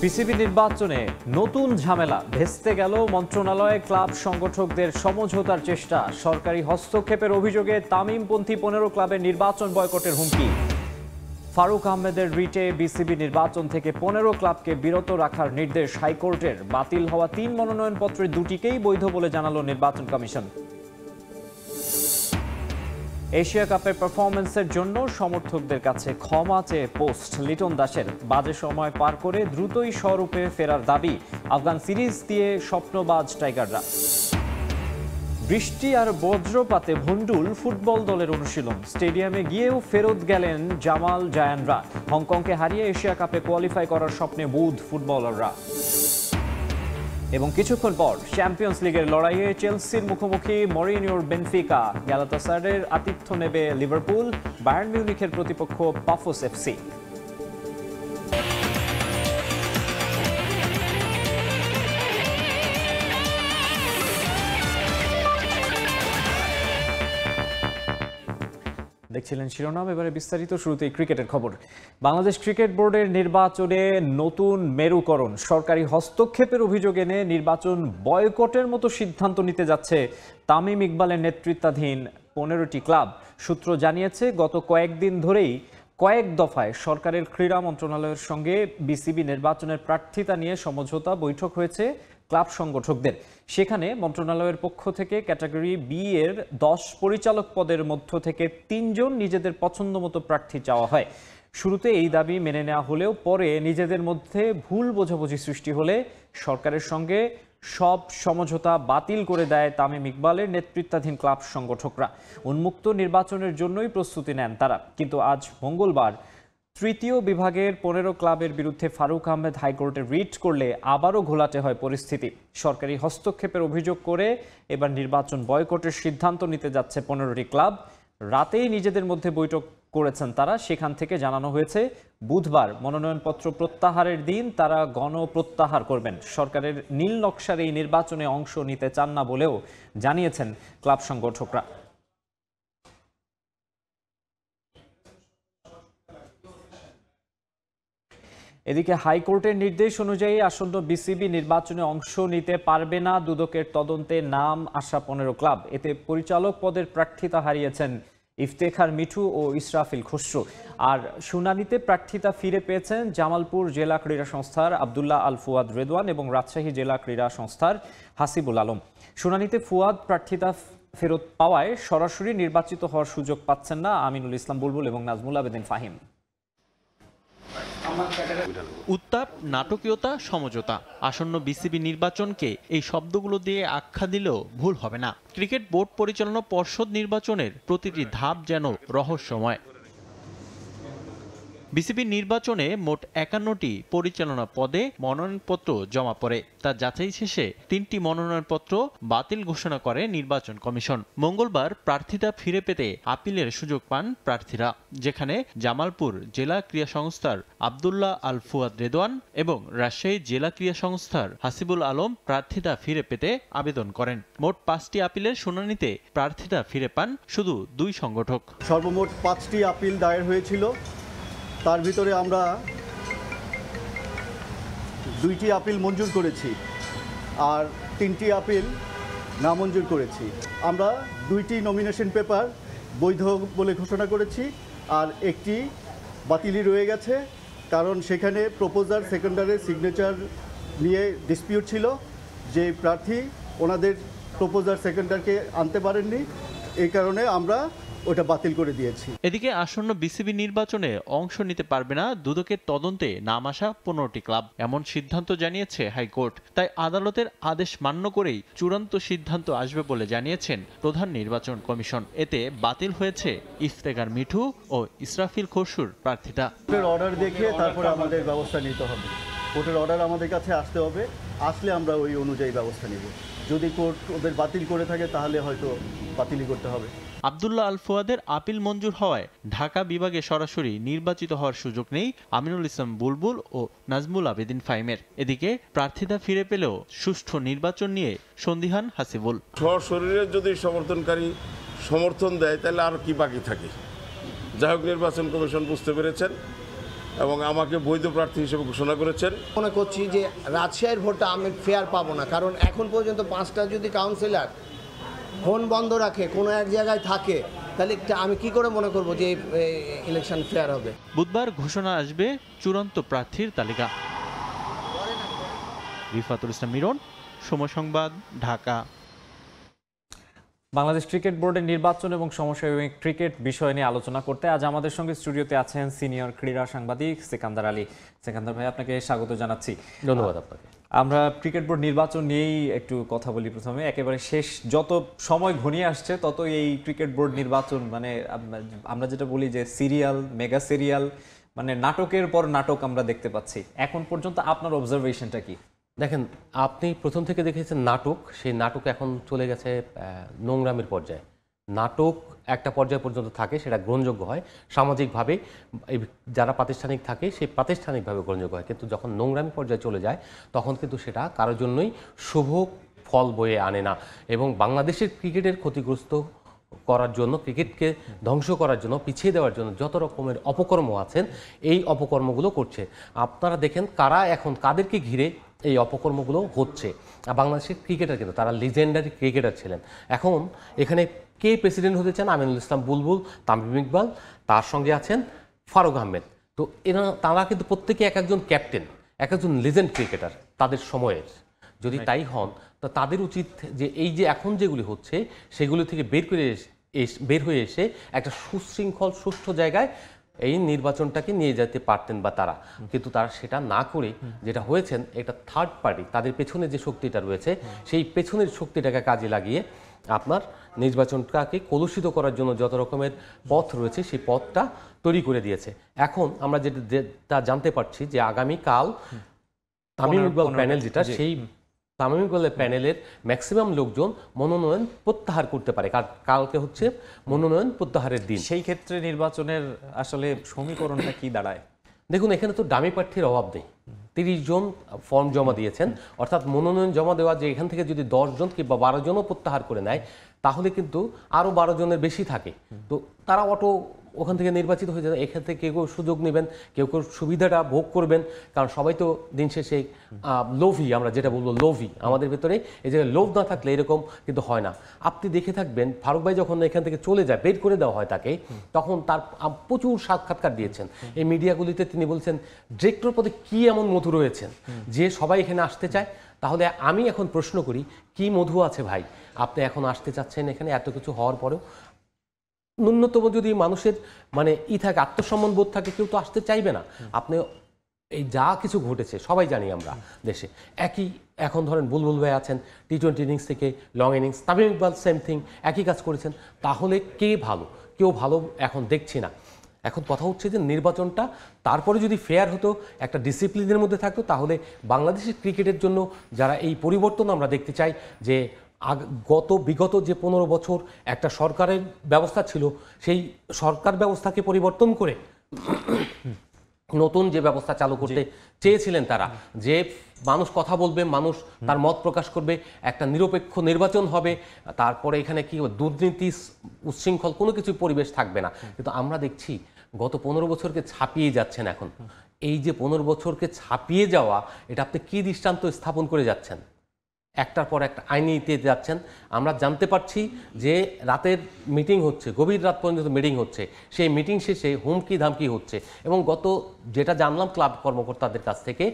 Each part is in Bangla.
পিসিবি নির্বাচনে নতুন ঝামেলা ভেস্তে গেল মন্ত্রণালয়ে ক্লাব সংগঠকদের সমঝোতার চেষ্টা। সরকারি হস্তক্ষেপের অভিযোগে তামিমপন্থী 15 ক্লাবের নির্বাচন বয়কটের হুমকি। ফারুক আহমেদের রিটে বিসিবি নির্বাচন থেকে 15 ক্লাবকে বিরত রাখার নির্দেশ হাইকোর্টের। বাতিল হওয়া 3 মনোনয়নপত্রের দুটিকেই বৈধ বলে জানালো নির্বাচন কমিশন। এশিয়া কাপের পারফরম্যান্সের জন্য সমর্থকদের কাছে ক্ষমা চেয়ে পোস্ট লিটন দাসের। বাজে সময় পার করে দ্রুতই স্বরূপে ফেরার দাবি। আফগান সিরিজ দিয়ে স্বপ্নবাজ টাইগাররা। বৃষ্টি আর বজ্রপাতে ভণ্ডুল ফুটবল দলের অনুশীলন। স্টেডিয়ামে গিয়েও ফেরত গেলেন জামাল জায়ানরা। হংকংকে হারিয়ে এশিয়া কাপে কোয়ালিফাই করার স্বপ্নে বুঁদ ফুটবলাররা। এবং কিছুক্ষণ পর চ্যাম্পিয়ন্স লিগের লড়াইয়ে চেলসির মুখোমুখি মরিনিওর বেনফিকা। গ্যালাতাসারাইয়ের আতিথ্য নেবে লিভারপুল। বায়ার্ন মিউনিখের প্রতিপক্ষ পাফোস এফসি। দেখছিলেন শিরোনাম, এবারে বিস্তারিত। শুরুতেই ক্রিকেটের খবর। বাংলাদেশ ক্রিকেট বোর্ডের নির্বাচনে নতুন মেরুকরণ। সরকারি হস্তক্ষেপের অভিযোগ এনে নির্বাচন বয়কটের মতো সিদ্ধান্ত নিতে যাচ্ছে তামিম ইকবালের নেতৃত্বাধীন 15টি ক্লাব। সূত্র জানিয়েছে, গত কয়েকদিন ধরেই কয়েক দফায় সরকারের ক্রীড়া মন্ত্রণালয়ের সঙ্গে বিসিবি নির্বাচনের প্রার্থিতা নিয়ে সমঝোতা বৈঠক হয়েছে ক্লাব সংগঠকদের। সেখানে মন্ত্রণালয়ের পক্ষ থেকে ক্যাটাগরি বি এর 10 পরিচালক পদের মধ্য থেকে 3 জন নিজেদের পছন্দ মতো প্রার্থী চাওয়া হয়। শুরুতে এই দাবি মেনে নেওয়া হলেও পরে নিজেদের মধ্যে ভুল বোঝাবুঝি সৃষ্টি হলে সরকারের সঙ্গে সব সমঝোতা বাতিল করে দেয় তামিম ইকবালের নেতৃত্বাধীন ক্লাব সংগঠকরা। উন্মুক্ত নির্বাচনের জন্যই প্রস্তুতি নেন তারা। কিন্তু আজ মঙ্গলবার তৃতীয় বিভাগের 15 ক্লাবের বিরুদ্ধে ফারুক আহমেদ হাইকোর্টে রিট করলে আবারও ঘোলাটে হয় পরিস্থিতি। সরকারি হস্তক্ষেপের অভিযোগ করে এবার নির্বাচন বয়কটের সিদ্ধান্ত নিতে যাচ্ছে 15টি ক্লাব। রাতেই নিজেদের মধ্যে বৈঠক করেছেন তারা। সেখান থেকে জানানো হয়েছে বুধবার মনোনয়নপত্র প্রত্যাহারের দিন তারা গণপ্রত্যাহার করবেন। সরকারের নীল নকশার এই নির্বাচনে অংশ নিতে চান না বলেও জানিয়েছেন ক্লাব সংগঠকরা। এদিকে হাইকোর্টের নির্দেশ অনুযায়ী আসন্ন বিসিবি নির্বাচনে অংশ নিতে পারবে না দুদকের তদন্তে নাম আসা 15 ক্লাব। এতে পরিচালক পদের প্রার্থিতা হারিয়েছেন ইফতেখার মিঠু ও ইসরাফিল খসরু। আর শুনানিতে প্রার্থিতা ফিরে পেয়েছেন জামালপুর জেলা ক্রীড়া সংস্থার আব্দুল্লাহ আল ফুয়াদ রেদওয়ান এবং রাজশাহী জেলা ক্রীড়া সংস্থার হাসিবুল আলম। শুনানিতে ফুয়াদ প্রার্থিতা ফেরত পাওয়ায় সরাসরি নির্বাচিত হওয়ার সুযোগ পাচ্ছেন না আমিনুল ইসলাম বুলবুল এবং নাজমুল আবেদিন ফাহিম। উত্তাপ, নাটকীয়তা, সমঝোতা। আসন্ন বিসিবি নির্বাচনকে এই শব্দগুলো দিয়ে আখ্যা দিলেও ভুল হবে না। ক্রিকেট বোর্ড পরিচালনা পর্ষদ নির্বাচনের প্রতিটি ধাপ যেন রহস্যময়। বিসিবি নির্বাচনে মোট 51টি পরিচালনা পদে মনোনয়নপত্র জমা পড়ে। তা যাচাই শেষে 3টি মনোনয়নপত্র বাতিল ঘোষণা করে নির্বাচন কমিশন। মঙ্গলবার প্রার্থিতা ফিরে পেতে আপিলের সুযোগ পান প্রার্থীরা, যেখানে জামালপুর জেলা ক্রীড়া সংস্থার আব্দুল্লাহ আল ফুয়াদ রেদওয়ান এবং রাজশাহী জেলা ক্রীড়া সংস্থার হাসিবুল আলম প্রার্থিতা ফিরে পেতে আবেদন করেন। মোট 5টি আপিলের শুনানিতে প্রার্থিতা ফিরে পান শুধু 2 সংগঠক। সর্বমোট 5টি আপিল দায়ের হয়েছিল। তার ভিতরে আমরা 2টি আপিল মঞ্জুর করেছি আর 3টি আপিল নামঞ্জুর করেছি। আমরা 2টি নমিনেশন পেপার বৈধ বলে ঘোষণা করেছি আর একটি বাতিলই রয়ে গেছে, কারণ সেখানে প্রপোজার সেকেন্ডারের সিগনেচার নিয়ে ডিসপিউট ছিল। যে প্রার্থী ওনাদের প্রপোজার সেকেন্ডারকে আনতে পারেননি, এই কারণে আমরা ওটা বাতিল করে দিয়েছি। এদিকে আসন্ন বিসিবি নির্বাচনে অংশ নিতে পারবে না দুদকের তদন্তে নাম আসা 15টি ক্লাব, এমন সিদ্ধান্ত জানিয়েছে হাইকোর্ট। তাই আদালতের আদেশ মান্য করেই চূড়ান্ত সিদ্ধান্ত আসবে বলে জানিয়েছেন প্রধান নির্বাচন কমিশন। এতে বাতিল হয়েছে ইফতেখার মিঠু ও ইসরাফিল খসরুর প্রার্থিতা। কোর্টের অর্ডার দেখে তারপরে আমাদের ব্যবস্থা নিতে হবে। কোর্টের অর্ডার আমাদের কাছে আসতে হবে, আসলে আমরা ওই অনুযায়ী ব্যবস্থা নেব। যদি কোর্ট ওদের বাতিল করে থাকে তাহলে হয়তো বাতিলই করতে হবে। আব্দুল্লাহ আল ফুয়াদের আপিল মঞ্জুর হওয়ায় ঢাকা বিভাগে সরাসরি নির্বাচিত হওয়ার সুযোগ নেই আমিনুল ইসলাম বুলবুল ও নাজমুল আবেদিন ফাহিমের। এদিকে প্রার্থিতা ফিরে পেলেও সুষ্ঠু নির্বাচন নিয়ে সন্দিহান হাসিবুল। সশরীরে যদি সমর্থন দেয় তাহলে আর কি বাকি থাকে। যাই হোক, নির্বাচন কমিশন বুঝতে পেরেছেন এবং আমাকে বৈধ প্রার্থী হিসেবে ঘোষণা করেছেন। মনে করছি যে রাজশাহীর ভোটটা আমি ফেয়ার পাবো না, কারণ এখন পর্যন্ত 5টা যদি কাউন্সিলর ফোন বন্ধ রাখে, কোনো এক জায়গায় থাকে, তাহলে আমি কি করে মনে করব যে ইলেকশন ফেয়ার হবে। বুধবার ঘোষণা আসবে চূড়ান্ত প্রার্থীর তালিকা। রিফাতুল ইসলাম মিরন, সময় সংবাদ, ঢাকা। বাংলাদেশ ক্রিকেট বোর্ডের নির্বাচন এবং সমসাময়িক ক্রিকেট বিষয় নিয়ে আলোচনা করতে আজ আমাদের সঙ্গে স্টুডিওতে আছেন সিনিয়র ক্রীড়া সাংবাদিক সিকান্দার আলী। সিকান্দার ভাই, আপনাকে স্বাগত জানাচ্ছি। ধন্যবাদ আপনাকে। আমরা ক্রিকেট বোর্ড নির্বাচন নিয়েই একটু কথা বলি। প্রথমে একেবারে শেষ, যত সময় ঘনিয়ে আসছে তত এই ক্রিকেট বোর্ড নির্বাচন মানে আমরা যেটা বলি যে সিরিয়াল, মেগা সিরিয়াল, মানে নাটকের পর নাটক আমরা দেখতে পাচ্ছি। এখন পর্যন্ত আপনার অবজারভেশনটা কি? দেখেন, আপনি প্রথম থেকে দেখেছেন নাটক, সেই নাটক এখন চলে গেছে নোংরামির পর্যায়ে। নাটক একটা পর্যায় পর্যন্ত থাকে, সেটা গ্রহণযোগ্য হয় সামাজিকভাবে, যারা প্রাতিষ্ঠানিক থাকে সেই প্রাতিষ্ঠানিকভাবে গ্রহণযোগ্য হয়, কিন্তু যখন নোংরামি পর্যায়ে চলে যায় তখন কিন্তু সেটা কারোর জন্যই শুভ ফল বয়ে আনে না। এবং বাংলাদেশের ক্রিকেটের ক্ষতিগ্রস্ত করার জন্য, ক্রিকেটকে ধ্বংস করার জন্য, পিছিয়ে দেওয়ার জন্য যত রকমের অপকর্ম আছেন, এই অপকর্মগুলো করছে। আপনারা দেখেন কারা এখন, কাদেরকে ঘিরে এই অপকর্মগুলো হচ্ছে। বাংলাদেশের ক্রিকেটার কিন্তু তারা লিজেন্ডারি ক্রিকেটার ছিলেন। এখন এখানে কে প্রেসিডেন্ট হতে চান? আমিনুল ইসলাম বুলবুল, তামিম ইকবাল, তার সঙ্গে আছেন ফারুক আহমেদ। তো তারা কিন্তু প্রত্যেকে এক একজন ক্যাপ্টেন, এক একজন লিজেন্ড ক্রিকেটার তাদের সময়ের। যদি তাই হন তো তাদের উচিত যে এই যে এখন যেগুলি হচ্ছে সেগুলি থেকে বের হয়ে এসে একটা সুশৃঙ্খল সুষ্ঠু জায়গায় এই নির্বাচনটাকে নিয়ে যেতে পারতেন বা তারা, কিন্তু তারা সেটা না করে যেটা হয়েছেন, এটা থার্ড পার্টি, তাদের পেছনে যে শক্তিটা রয়েছে সেই পেছনের শক্তিটাকে কাজে লাগিয়ে আপনার নির্বাচনটাকে কলুষিত করার জন্য যত রকমের পথ রয়েছে সেই পথটা তৈরি করে দিয়েছে। এখন আমরা যেটা জানতে পারছি যে আগামীকাল তামিম ইকবাল প্যানেল, যেটা সেই তামিম ইকবালের প্যানেলের ম্যাক্সিমাম লোকজন মনোনয়ন প্রত্যাহার করতে পারে। কালকে হচ্ছে মনোনয়ন প্রত্যাহারের দিন। সেই ক্ষেত্রে নির্বাচনের আসলে সমীকরণটা কি দাঁড়ায়? দেখুন, এখানে তো ডামি প্রার্থীর অভাব নেই। 30 জন ফর্ম জমা দিয়েছেন, অর্থাৎ মনোনয়ন জমা দেওয়া যে এখান থেকে যদি 10 জন কিংবা 12 জনও প্রত্যাহার করে নেয় তাহলে কিন্তু আরও 12 জনের বেশি থাকে। তো তারা ওখান থেকে নির্বাচিত হয়ে যাবে। এখান থেকে কেউ সুযোগ নেবেন, কেউ সুবিধাটা ভোগ করবেন, কারণ সবাই তো দিন শেষে লোভী, আমরা যেটা বলবো লোভী। আমাদের ভেতরে এই জায়গায় লোভ না থাকলে এরকম কিন্তু হয় না। আপনি দেখে থাকবেন ফারুক ভাই যখন এখান থেকে চলে যায়, বের করে দেওয়া হয় তাকে, তখন তার প্রচুর সাক্ষাৎকার দিয়েছেন এই মিডিয়াগুলিতে। তিনি বলছেন ডিরেক্টর পদে কি এমন মধু রয়েছেন যে সবাই এখানে আসতে চায়। তাহলে আমি এখন প্রশ্ন করি, কি মধু আছে ভাই আপনি এখন আসতে চাচ্ছেন এখানে? এত কিছু হওয়ার পরেও ন্যূনতম যদি মানুষের মানে থাকে, আত্মসম্মান বোধ থাকে, কেউ তো আসতে চাইবে না। আপনি এই যা কিছু ঘটেছে সবাই জানি আমরা দেশে, একই এখন ধরেন বুলবুল ভাই আছেন T20 ইনিংস থেকে long innings, Tamim Iqbal same thing, একই কাজ করেছেন। তাহলে কে ভালো? কেউ ভালো এখন দেখছি না। এখন কথা হচ্ছে যে নির্বাচনটা তারপরে যদি ফেয়ার হতো, একটা ডিসিপ্লিনের মধ্যে থাকতো, তাহলে বাংলাদেশের ক্রিকেটের জন্য যারা এই পরিবর্তন আমরা দেখতে চাই, যে বিগত যে 15 বছর একটা সরকারের ব্যবস্থা ছিল, সেই সরকার ব্যবস্থাকে পরিবর্তন করে নতুন যে ব্যবস্থা চালু করতে চেয়েছিলেন তারা, যে মানুষ কথা বলবে, মানুষ তার মত প্রকাশ করবে, একটা নিরপেক্ষ নির্বাচন হবে, তারপরে এখানে কি দুর্নীতি, উচ্ছৃঙ্খল কোনো কিছু পরিবেশ থাকবে না। কিন্তু আমরা দেখছি গত 15 বছরকে ছাপিয়ে যাচ্ছেন। এখন এই যে 15 বছরকে ছাপিয়ে যাওয়া, এটা আপনি কি দৃষ্টান্ত স্থাপন করে যাচ্ছেন? একটার পর একটা আইনিতে যাচ্ছেন। আমরা জানতে পারছি যে রাতের মিটিং হচ্ছে, গভীর রাত পর্যন্ত মিটিং হচ্ছে, সেই মিটিং শেষে হুমকি ধামকি হচ্ছে। এবং যেটা জানলাম ক্লাব কর্মকর্তাদের কাছ থেকে,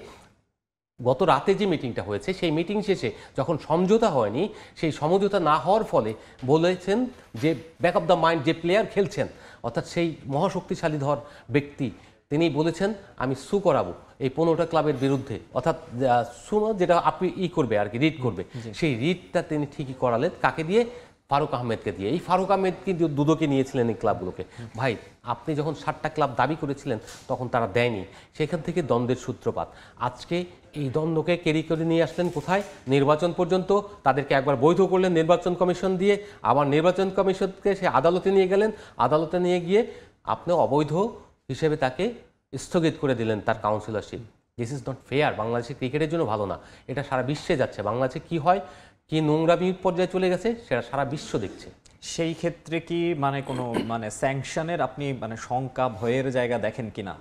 গত রাতে যে মিটিংটা হয়েছে সেই মিটিং শেষে যখন সমঝোতা হয়নি, সেই সমঝোতা না হওয়ার ফলে বলেছেন যে ব্যাক অফ দ্য মাইন্ড যে প্লেয়ার খেলছেন, অর্থাৎ সেই মহাশক্তিশালী ব্যক্তি, তিনি বলেছেন আমি সু করাবো এই 15টা ক্লাবের বিরুদ্ধে, অর্থাৎ যেটা আপনি করবে আর কি, রিট করবে। সেই রিটটা তিনি ঠিকই করালেন, কাকে দিয়ে? ফারুক আহমেদকে দিয়ে। এই ফারুক আহমেদ কিন্তু দুদকে নিয়েছিলেন এই ক্লাবগুলোকে। ভাই, আপনি যখন 7টা ক্লাব দাবি করেছিলেন তখন তারা দেয়নি, সেখান থেকে দ্বন্দ্বের সূত্রপাত। আজকে এই দ্বন্দ্বকে ক্যারি করে নিয়ে আসলেন কোথায়? নির্বাচন পর্যন্ত। তাদেরকে একবার বৈধ করলেন নির্বাচন কমিশন দিয়ে, আবার নির্বাচন কমিশনকে সে আদালতে নিয়ে গেলেন, আদালতে নিয়ে গিয়ে আপনি অবৈধ হিসেবে তাকে স্থগিত করে দিলেন তার councillorship. This is not fair. বাংলাদেশের ক্রিকেটের জন্য ভালো না। এটা সারা বিশ্বে যাচ্ছে। বাংলাদেশে কি হয়, কি নোংরামির পর্যায়ে চলে গেছে, সেটা সারা বিশ্ব দেখছে। সেই ক্ষেত্রে কি মানে কোনো মানে স্যাংশনের আপনি মানে শঙ্কা ভয়ের জায়গা দেখেন কিনা?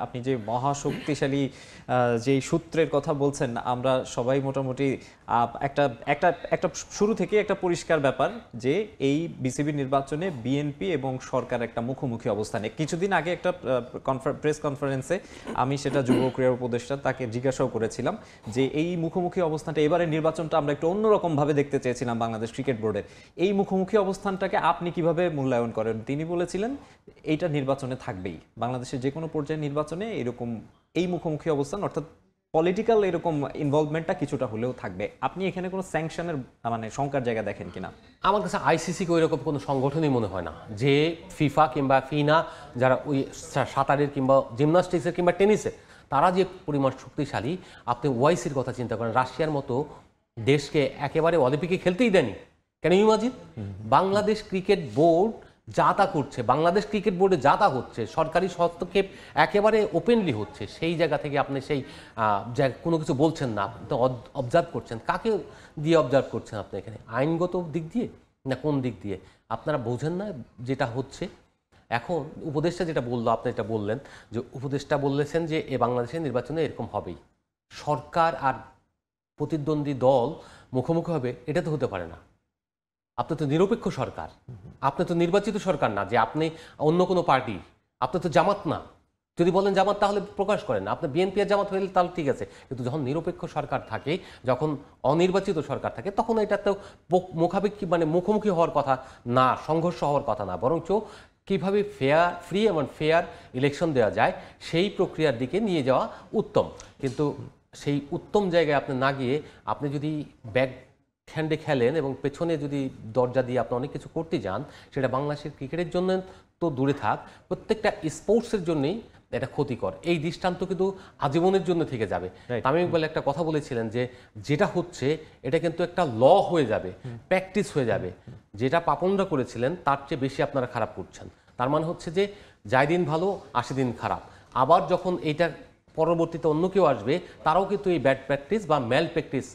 আপনি যে মহাশক্তিশালী যেই সূত্রের কথা বলছেন, আমরা সবাই মোটামুটি একটা একটা একটা শুরু থেকে একটা পরিষ্কার ব্যাপার যে এই বিসিবি নির্বাচনে বিএনপি এবং সরকার একটা মুখোমুখি অবস্থানে। কিছুদিন আগে একটা প্রেস কনফারেন্সে আমি সেটা যুব ক্রীড়া উপদেষ্টা তাকে জিজ্ঞাসাও করেছিলাম যে এই মুখোমুখি অবস্থানটা, এবারের নির্বাচনটা আমরা একটু অন্যরকম ভাবে দেখতে চেয়েছিলাম বাংলাদেশ ক্রিকেট বোর্ডের। এই মুখোমুখি অবস্থানটাকে আপনি কিভাবে মূল্যায়ন করেন? তিনি বলেছিলেন এইটা নির্বাচনে থাকবেই, বাংলাদেশের যে কোনো পর্যায়ে নির্বাচনে এরকম এই মুখোমুখি অবস্থান অর্থাৎ পলিটিক্যাল এরকম ইনভলভমেন্টটা কিছুটা হলেও থাকবে। আপনি এখানে কোনো স্যাংশনের মানে শঙ্কার জায়গা দেখেন কিনা? আমার কাছে আইসিসিকে ওই রকম কোনো সংগঠনই মনে হয় না যে ফিফা কিংবা ফিনা যারা ওই সাঁতারের কিংবা জিমনাস্টিক্সের কিংবা টেনিসের তারা যে পরিমাণ শক্তিশালী। আপনি ওয়াইসির কথা চিন্তা করেন, রাশিয়ার মতো দেশকে একেবারে অলিম্পিকে খেলতেই দেয়নি। কেন ইমাজিন? বাংলাদেশ ক্রিকেট বোর্ড যা তা করছে, বাংলাদেশ ক্রিকেট বোর্ডে যা তা হচ্ছে, সরকারি হস্তক্ষেপ একেবারে ওপেনলি হচ্ছে, সেই জায়গা থেকে আপনি সেই কোনো কিছু বলছেন না, আপনি অবজার্ভ করছেন। কাকে দিয়ে অবজার্ভ করছেন আপনি এখানে? আইনগত দিক দিয়ে না কোন দিক দিয়ে? আপনারা বোঝেন না যেটা হচ্ছে। এখন উপদেষ্টা যেটা বললো, আপনি এটা বললেন যে উপদেষ্টা বলেছেন যে বাংলাদেশের নির্বাচনে এরকম হবেই, সরকার আর প্রতিদ্বন্দ্বী দল মুখোমুখি হবে, এটা তো হতে পারে না। আপনি তো নিরপেক্ষ সরকার, আপনি তো নির্বাচিত সরকার না যে আপনি অন্য কোনো পার্টি, আপনি তো জামাত না। যদি বলেন জামাত তাহলে প্রকাশ করেন না, আপনি বিএনপি আর জামাত হলে তাহলে ঠিক আছে, কিন্তু যখন নিরপেক্ষ সরকার থাকে, যখন অনির্বাচিত সরকার থাকে, তখন এটা তো মুখাপেক্ষি মানে মুখোমুখি হওয়ার কথা না, সংঘর্ষ হওয়ার কথা না, বরঞ্চ কীভাবে ফ্রি এবং ফেয়ার ইলেকশন দেওয়া যায় সেই প্রক্রিয়ার দিকে নিয়ে যাওয়া উত্তম। কিন্তু সেই উত্তম জায়গায় আপনি না গিয়ে আপনি যদি ব্যাক হ্যান্ডে খেলেন এবং পেছনে যদি দরজা দিয়ে আপনি অনেক কিছু করতে যান, সেটা বাংলাদেশের ক্রিকেটের জন্য তো দূরে থাক, প্রত্যেকটা স্পোর্টসের জন্যই এটা ক্ষতিকর। এই দৃষ্টান্ত কিন্তু আজীবনের জন্য থেকে যাবে। তামিম ইকবাল একটা কথা বলেছিলেন যে যেটা হচ্ছে এটা কিন্তু একটা ল হয়ে যাবে, প্র্যাকটিস হয়ে যাবে। যেটা পাপনরা করেছিলেন তার চেয়ে বেশি আপনারা খারাপ করছেন। তার মানে হচ্ছে যে যায় দিন ভালো, 80 দিন খারাপ। আবার যখন এইটা পরবর্তীতে অন্য কেউ আসবে, তারাও কিন্তু এই ব্যাড প্র্যাকটিস বা ম্যাল প্র্যাকটিস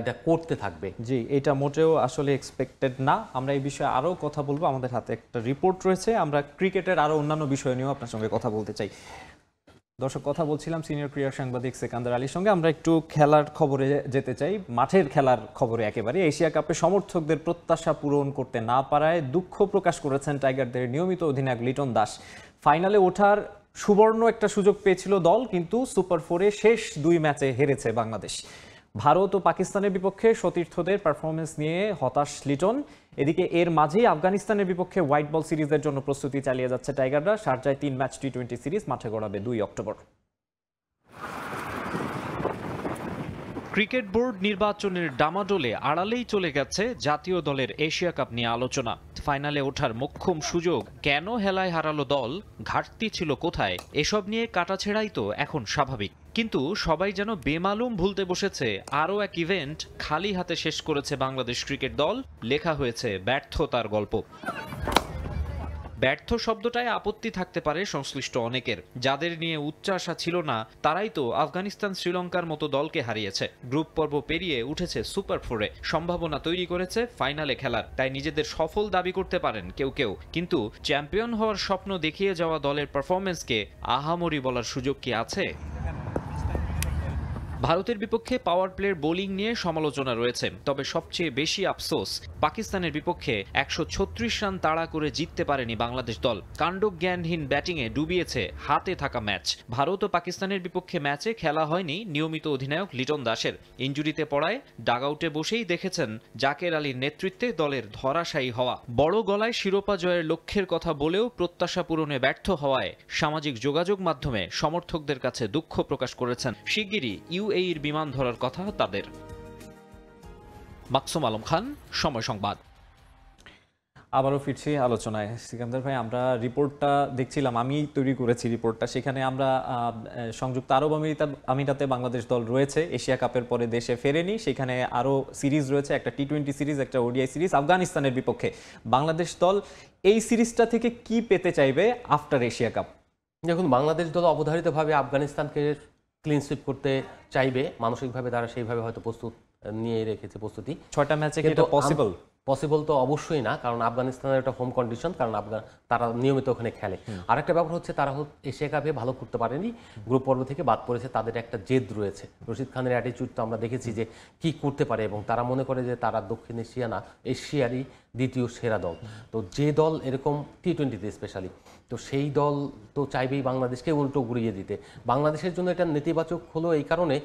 এটা করতে থাকবে। জি, এটা মোটেও আসলে এক্সপেক্টেড না। আমরা এই বিষয়ে আরও কথা বলবো, আমাদের হাতে একটা রিপোর্ট রয়েছে। আমরা ক্রিকেটের আরও অন্যান্য বিষয় নিয়েও আপনার সঙ্গে কথা বলতে চাই। দর্শক, কথা বলছিলাম সিনিয়র ক্রীড়া সাংবাদিক সেকান্দার আলীর সঙ্গে। আমরা একটু খেলার খবরে যেতে চাই, মাঠের খেলার খবরে একেবারে। এশিয়া কাপে সমর্থকদের প্রত্যাশা পূরণ করতে না পারায় দুঃখ প্রকাশ করেছেন টাইগারদের নিয়মিত অধিনায়ক লিটন দাস। ফাইনালে ওঠার সুবর্ণ একটা সুযোগ পেয়েছিল দল, কিন্তু সুপার 4-এ শেষ 2 ম্যাচে হেরেছে বাংলাদেশ। ভারত ও পাকিস্তানের বিপক্ষে সতীর্থদের পারফরমেন্স নিয়ে হতাশ লিটন। এদিকে এর মাঝেই আফগানিস্তানের বিপক্ষে হোয়াইট বল সিরিজের জন্য প্রস্তুতি চালিয়ে যাচ্ছে টাইগাররা। শারজায় 3 ম্যাচ টি-20 সিরিজ মাঠে গড়াবে 2 অক্টোবর। ক্রিকেট বোর্ড নির্বাচনের ডামাডোলে আড়ালেই চলে গেছে জাতীয় দলের এশিয়া কাপ নিয়ে আলোচনা। ফাইনালে ওঠার মোক্ষম সুযোগ কেন হেলায় হারালো দল, ঘাটতি ছিল কোথায়, এসব নিয়ে কাটাছেড়াই তো এখন স্বাভাবিক। কিন্তু সবাই যেন বেমালুম ভুলতে বসেছে আরও এক ইভেন্ট খালি হাতে শেষ করেছে বাংলাদেশ ক্রিকেট দল। লেখা হয়েছে ব্যর্থতার গল্প। ব্যর্থ শব্দটায় আপত্তি থাকতে পারে সংশ্লিষ্ট অনেকের। যাদের নিয়ে উচ্চাশা ছিল না তারাই তো আফগানিস্তান শ্রীলঙ্কার মতো দলকে হারিয়েছে, গ্রুপ পর্ব পেরিয়ে উঠেছে সুপার 4-এ, সম্ভাবনা তৈরি করেছে ফাইনালে খেলার। তাই নিজেদের সফল দাবি করতে পারেন কেউ কেউ, কিন্তু চ্যাম্পিয়ন হওয়ার স্বপ্ন দেখিয়ে যাওয়া দলের পারফরমেন্সকে আহামরি বলার সুযোগ কি আছে? ভারতের বিপক্ষে পাওয়ার প্লের বোলিং নিয়ে সমালোচনা রয়েছে, তবে সবচেয়ে বেশি আফসোস পাকিস্তানের বিপক্ষে 136 রান তাড়া করে জিততে পারেনি বাংলাদেশ দল। কাণ্ডজ্ঞানহীন ব্যাটিংয়ে ডুবিয়েছে হাতে থাকা ম্যাচ। ভারত ও পাকিস্তানের বিপক্ষে ম্যাচে খেলা হয়নি নিয়মিত অধিনায়ক লিটন দাসের। ইনজুরিতে পড়ায় ডাগআউটে বসেই দেখেছেন জাকের আলীর নেতৃত্বে দলের ধরাশায়ী হওয়া। বড় গলায় শিরোপা জয়ের লক্ষ্যের কথা বলেও প্রত্যাশা পূরণে ব্যর্থ হওয়ায় সামাজিক যোগাযোগ মাধ্যমে সমর্থকদের কাছে দুঃখ প্রকাশ করেছেন। শিগগিরই UAEর বিমান ধরার কথা তাদের। মাকসুম আলম খান, সময় সংবাদ। আবারও ফিরছি আলোচনায়। সিকান্দার ভাই, আমরা রিপোর্টটা দেখছিলাম, আমি তৈরি করেছি রিপোর্টটা। সেখানে আমরা সংযুক্ত আরব আমিরাতে বাংলাদেশ দল রয়েছে, এশিয়া কাপের পরে দেশে ফেরেনি। সেখানে আরও সিরিজ রয়েছে, একটা টি-20 সিরিজ, একটা ODI সিরিজ আফগানিস্তানের বিপক্ষে। বাংলাদেশ দল এই সিরিজটা থেকে কি পেতে চাইবে আফটার এশিয়া কাপ? দেখুন, বাংলাদেশ দল অবধারিতভাবে আফগানিস্তানকে ক্লিন সুইপ করতে চাইবে, মানসিকভাবে তারা সেইভাবে হয়তো প্রস্তুত নিয়ে রেখেছে প্রস্তুতি। 6টা ম্যাচে কি এটা পসিবল? পসিবল তো অবশ্যই না, কারণ আফগানিস্তানের একটা হোম কন্ডিশন, কারণ তারা নিয়মিত ওখানে খেলে। আরেকটা ব্যাপার হচ্ছে তারা এশিয়া কাপে ভালো করতে পারেনি, গ্রুপ পর্ব থেকে বাদ পড়েছে, তাদের একটা জেদ রয়েছে। রশিদ খানের অ্যাটিটিউড তো আমরা দেখেছি যে কি করতে পারে, এবং তারা মনে করে যে তারা দক্ষিণ এশিয়া না, এশিয়ারই দ্বিতীয় সেরা দল। তো যে দল এরকম টি-20তে স্পেশালি, তো সেই দল তো চাইবেই বাংলাদেশকে উল্টো ঘুরিয়ে দিতে। বাংলাদেশের জন্য এটা নেতিবাচক হলো এই কারণে,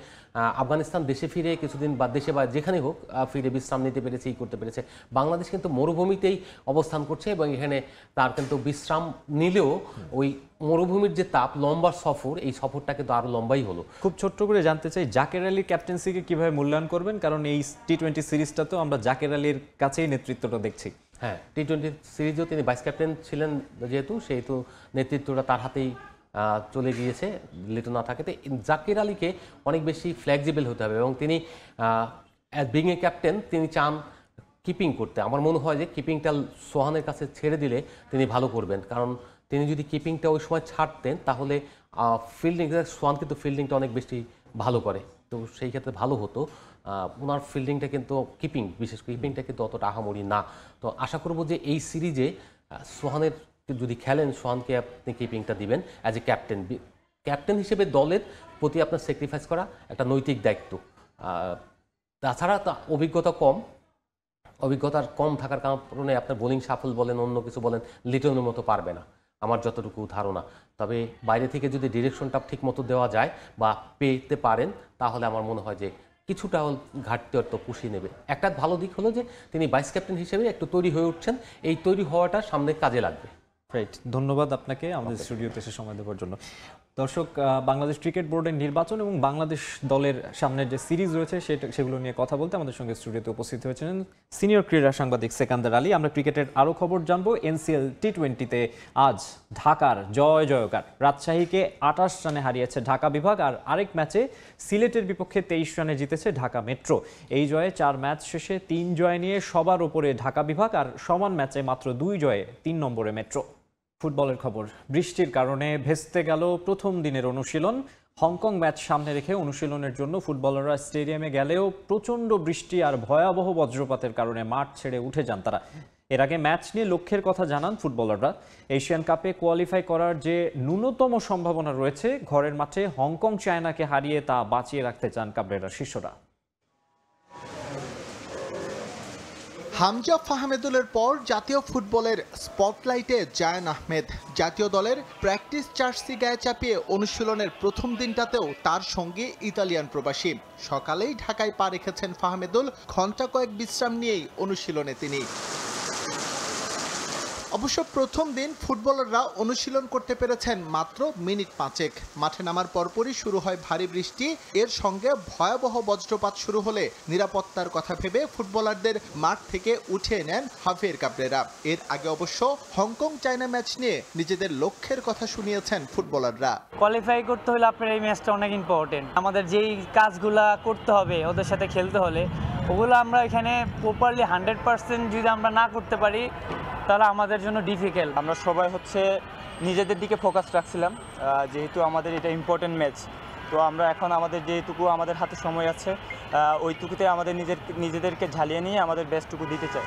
আফগানিস্তান দেশে ফিরে কিছুদিন বা দেশে বা যেখানে হোক ফিরে বিশ্রাম নিতে পেরেছে, এই করতে পেরেছে। বাংলাদেশ কিন্তু মরুভূমিতেই অবস্থান করছে, এবং এখানে তার কিন্তু বিশ্রাম নিলেও ওই মরুভূমির যে তাপ, লম্বা সফর, এই সফরটা কিন্তু আরও লম্বাই হলো। খুব ছোট্ট করে জানতে চাই, জাকের আলীর ক্যাপ্টেন্সিকে কিভাবে মূল্যায়ন করবেন? কারণ এই টি-20 সিরিজটা তো আমরা জাকের আলীর কাছেই নেতৃত্বটা দেখছি। হ্যাঁ, টি-20 সিরিজেও তিনি ভাইস ক্যাপ্টেন ছিলেন, সেহেতু নেতৃত্বটা তার হাতেই চলে গিয়েছে, লিটন না থাকেতে। জাকির আলীকে অনেক বেশি ফ্লেক্সিবল হতে হবে, এবং তিনি অ্যাজ বিং এ ক্যাপ্টেন তিনি চান কিপিং করতে। আমার মনে হয় যে কিপিংটা সোহানের কাছে ছেড়ে দিলে তিনি ভালো করবেন, কারণ তিনি যদি কিপিংটা ওই সময় ছাড়তেন তাহলে ফিল্ডিং, সোহান কিন্তু ফিল্ডিংটা অনেক বেশি ভালো করে, তো সেই ক্ষেত্রে ভালো হতো। ওনার ফিল্ডিংটা কিন্তু বিশেষ করে কিপিংটা কিন্তু অতটা আহামরি না। তো আশা করব যে এই সিরিজে সোহানের যদি খেলেন, সোহানকে আপনি কিপিংটা দিবেন অ্যাজ এ ক্যাপ্টেন হিসেবে। দলের প্রতি আপনার স্যাক্রিফাইস করা একটা নৈতিক দায়িত্ব। তাছাড়া অভিজ্ঞতার কম থাকার কারণে আপনার বোলিং সাফল বলেন, অন্য কিছু বলেন, লিটনের মতো পারবে না আমার যতটুকু ধারণা। তবে বাইরে থেকে যদি ডিরেকশনটা ঠিক মতো দেওয়া যায় বা পেতে পারেন, তাহলে আমার মনে হয় যে কিছুটা ঘাটতি তো পুষিয়ে নেবে। একটা ভালো দিক হলো যে তিনি ভাইস ক্যাপ্টেন হিসেবে একটু তৈরি হয়ে উঠছেন, এই তৈরি হওয়াটা সামনে কাজে লাগবে। রাইট, ধন্যবাদ আপনাকে আমাদের স্টুডিওতে এসে সময় দেওয়ার জন্য। দর্শক, বাংলাদেশ ক্রিকেট বোর্ডের নির্বাচন এবং বাংলাদেশ দলের সামনের যে সিরিজ রয়েছে সেগুলো নিয়ে কথা বলতে আমাদের সঙ্গে স্টুডিওতে উপস্থিত হয়েছেন সিনিয়র ক্রীড়া সাংবাদিক সেকান্দার আলী। আমরা ক্রিকেটের আরও খবর জানবো। এনসিএল টি-20তে আজ ঢাকার জয়কার। রাজশাহীকে 28 রানে হারিয়েছে ঢাকা বিভাগ, আর আরেক ম্যাচে সিলেটের বিপক্ষে 23 রানে জিতেছে ঢাকা মেট্রো। এই জয়ে 4 ম্যাচ শেষে 3 জয় নিয়ে সবার উপরে ঢাকা বিভাগ, আর সমান ম্যাচে মাত্র 2 জয়ে 3 নম্বরে মেট্রো। ফুটবলের খবর। বৃষ্টির কারণে ভেস্তে গেল প্রথম দিনের অনুশীলন। হংকং ম্যাচ সামনে রেখে অনুশীলনের জন্য ফুটবলাররা স্টেডিয়ামে গেলেও প্রচণ্ড বৃষ্টি আর ভয়াবহ বজ্রপাতের কারণে মাঠ ছেড়ে উঠে যান তারা। এর আগে ম্যাচ নিয়ে লক্ষ্যের কথা জানান ফুটবলাররা। এশিয়ান কাপে কোয়ালিফাই করার যে ন্যূনতম সম্ভাবনা রয়েছে, ঘরের মাঠে হংকং চায়নাকে হারিয়ে তা বাঁচিয়ে রাখতে চান কাবরেরা শিষ্যরা। হামজা ফাহমেদুলের পর জাতীয় ফুটবলের স্পটলাইটে জায়ান আহমেদ। জাতীয় দলের প্র্যাকটিস জার্সি গায়ে চাপিয়ে অনুশীলনের প্রথম দিনটাতেও তার সঙ্গে ইতালিয়ান প্রবাসী। সকালেই ঢাকায় পা রেখেছেন ফাহমেদুল, ঘণ্টা কয়েক বিশ্রাম নিয়েই অনুশীলনে তিনি। অবশ্য প্রথম দিন ফুটবলাররা অনুশীলন করতে পেরেছেন মাত্র মিনিট 5। মাঠে নামার পরপরই শুরু হয় ভারী বৃষ্টি, এর সঙ্গে ভয়াবহ বজ্রপাত শুরু হলে নিরাপত্তার কথা ভেবে ফুটবলারদের মাঠ থেকে উঠিয়ে নেন হাফিজ কাবরেরা। এর আগে অবশ্য হংকং চায়না ম্যাচ নিয়ে নিজেদের লক্ষ্যের কথা শুনিয়েছেন ফুটবলাররা। কোয়ালিফাই করতে হলে আপনার এই ম্যাচটা অনেক ইম্পর্টেন্ট। আমাদের যেই কাজগুলা করতে হবে ওদের সাথে খেলতে হলে, ওগুলো আমরা এখানে প্রপারলি 100% যদি আমরা না করতে পারি তাহলে আমাদের জন্য ডিফিকাল্ট। আমরা সবাই নিজেদের দিকে ফোকাস রাখছিলাম, যেহেতু আমাদের এটা ইম্পর্টেন্ট ম্যাচ। তো আমরা এখন আমাদের যেটুকু আমাদের হাতে সময় আছে ওইটুকুতে আমাদের নিজেদেরকে ঝালিয়ে নিয়ে আমাদের বেস্টটুকু দিতে চাই।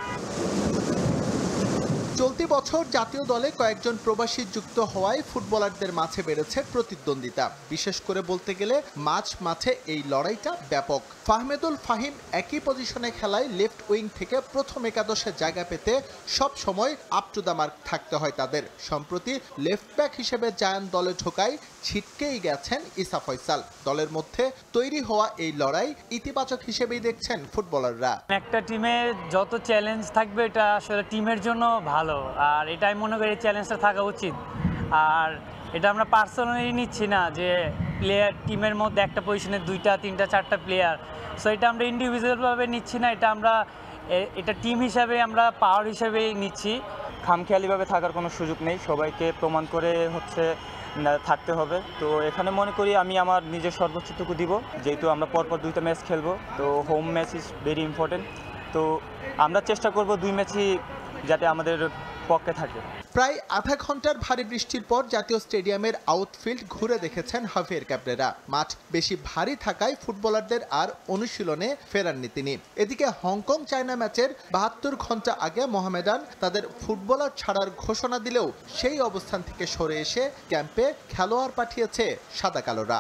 চলতি বছর জাতীয় দলে কয়েকজন প্রবাসী যুক্ত হওয়ায় ফুটবলারদের মাঝে বেড়েছে প্রতিদ্বন্দ্বিতা। বিশেষ করে বলতে গেলে মাঝে এই লড়াইটা ব্যাপক। ফাহমেদুল ফাহিম একই পজিশনে খেলায় লেফট উইং থেকে প্রথম একাদশে জায়গা পেতে সব সময় আপ টু দ্য মার্ক থাকতে হয় তাদের। সম্প্রতি লেফট ব্যাক হিসেবে জায়ান দলে ঢোকায় ছিটকেই গেছেন ইসা ফয়সাল। দলের মধ্যে তৈরি হওয়া এই লড়াই ইতিবাচক হিসেবেই দেখছেন ফুটবলাররা। একটা টিমে যত চ্যালেঞ্জ থাকবে এটা আসলে টিমের জন্য ভালো, আর এটাই মনে করি চ্যালেঞ্জটা থাকা উচিত। আর এটা আমরা পার্সোনালি নিচ্ছি না যে প্লেয়ার টিমের মধ্যে একটা পজিশনে 2টা 3টা 4টা প্লেয়ার, সো এটা আমরা ইন্ডিভিজুয়ালভাবে নিচ্ছি না, এটা টিম হিসাবে আমরা পাওয়ার হিসাবেই নিচ্ছি। খামখেয়ালিভাবে থাকার কোনো সুযোগ নেই, সবাইকে প্রমাণ করে থাকতে হবে। তো এখানে মনে করি আমি আমার নিজের সর্বোচ্চটুকু দিব, যেহেতু আমরা পরপর 2টা ম্যাচ খেলবো। তো home match is very important. তো আমরা চেষ্টা করব 2 ম্যাচই যাতে আমাদের পক্ষে থাকে। প্রায় আধা ঘন্টার ভারী বৃষ্টির পর জাতীয় স্টেডিয়ামের আউটফিল্ড ঘুরে দেখেছেন হাভিয়ের ক্যাবরেরা। মাঠ বেশি ভারী থাকায় ফুটবলারদের আর অনুশীলনে ফেরাননি তিনি। এদিকে হংকং চায়না ম্যাচের 72 ঘন্টা আগে মোহামেডান তাদের ফুটবলার ছাড়ার ঘোষণা দিলেও সেই অবস্থান থেকে সরে এসে ক্যাম্পে খেলোয়াড় পাঠিয়েছে সাদা কালোরা।